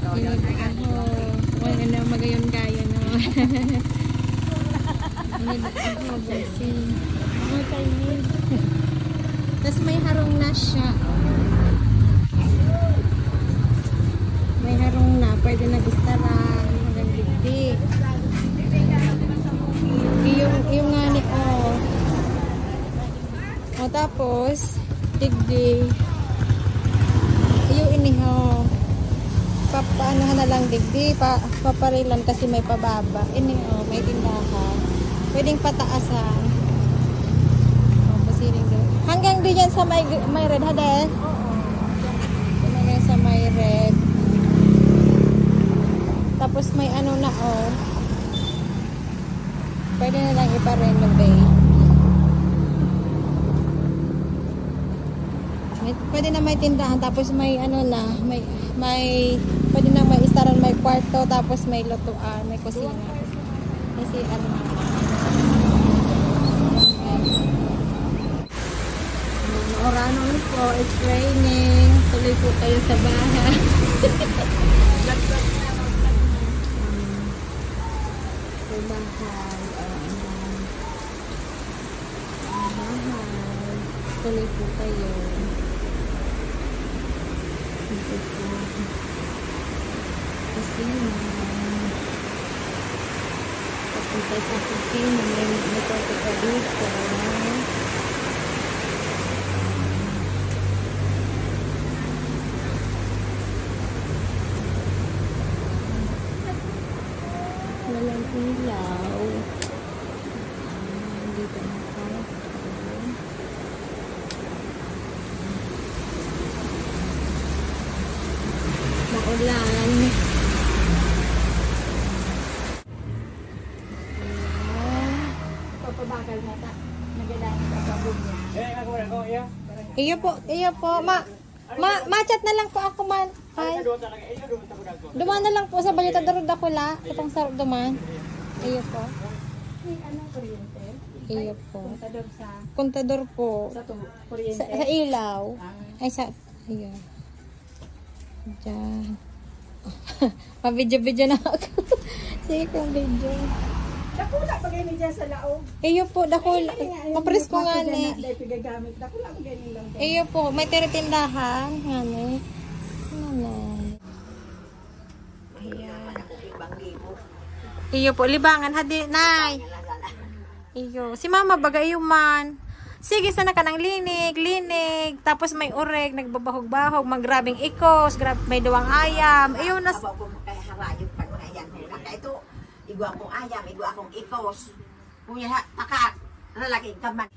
Kung ano magayon-gayon no. Tapos may harong na siya. May harong na. Pwede na gustaran. Maganditi. Yung nga ni o tapos digdi yung inihaw papaanohan na lang digdi paparilan kasi may pababa may tindahan pwedeng pataasan pasiling din hanggang di yan sa may red hade hanggang sa may red tapos may ano na pwede na lang ipa-renovate. Pwede na may tindahan tapos may ano na, may pwede na may istaran, may kwarto tapos may lutuan, may kusina. Kasi ano Orano po, it's raining. Tuloy po kayo sa bahay. Tuloy po kayo. Ito po. Kusina. Papunta sa kusina. May kwarto pa dito. Walang ilaw. Dito na po. Maulan. Papabagal na ta. Nagadahan sa sabog niya. Iyo po. Ma-chat na lang po ako man. Hi. Duman na lang po sa balita darod ako la. Itong sarap duman. Iyo po. Ano, kuryente? Iyo po. Kontador sa... Kontador po. Sa kuryente? Sa ilaw. Ay sa... Iyo. Diyan. Pa-video-video na ako. Sige kong video. Dakula pa ganyan dyan sa laog. Iyo po, dakula. Mapres ko nga ni. Dakula pa ganyan lang. Iyo po, may tiritindahan. Nga ni. Ayan. Iyo po, libangan. Hadi, nay. Iyo. Si mama bagay yung man. Sige, sana ka ng linig. Tapos may ureg, nagbabahog-bahog, maggrabing ikos, may duwang ayam. Iyo, Ito, igwa akong ayam, igwa akong ikos. Kung yan, lalaki kaman.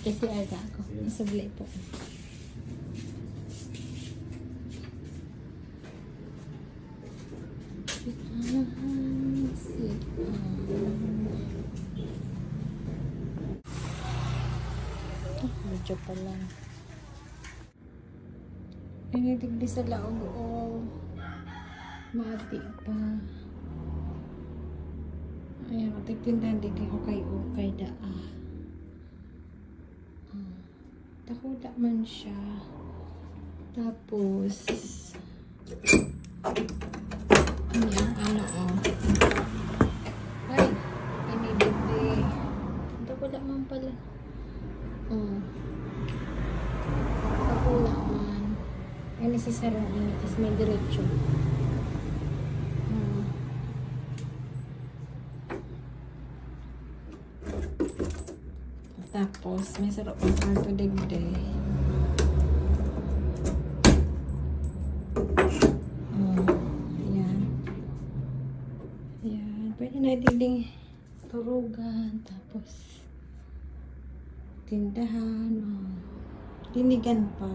Kasi aga ako. Masablay po. Medyo pa lang. Initigdi sa laog maati pa. Ayan, matigtindahan din ko kay daa. Takula man siya. Tapos yan, ay, inibigdi. Takula man pala. Takula man. Ay, nasisarang tapos may diretso. Tapos, may sarap ang kanto digde. Ayan. Ayan. Pwede na itigding turugan. Tapos, tindahan. Tinigan pa.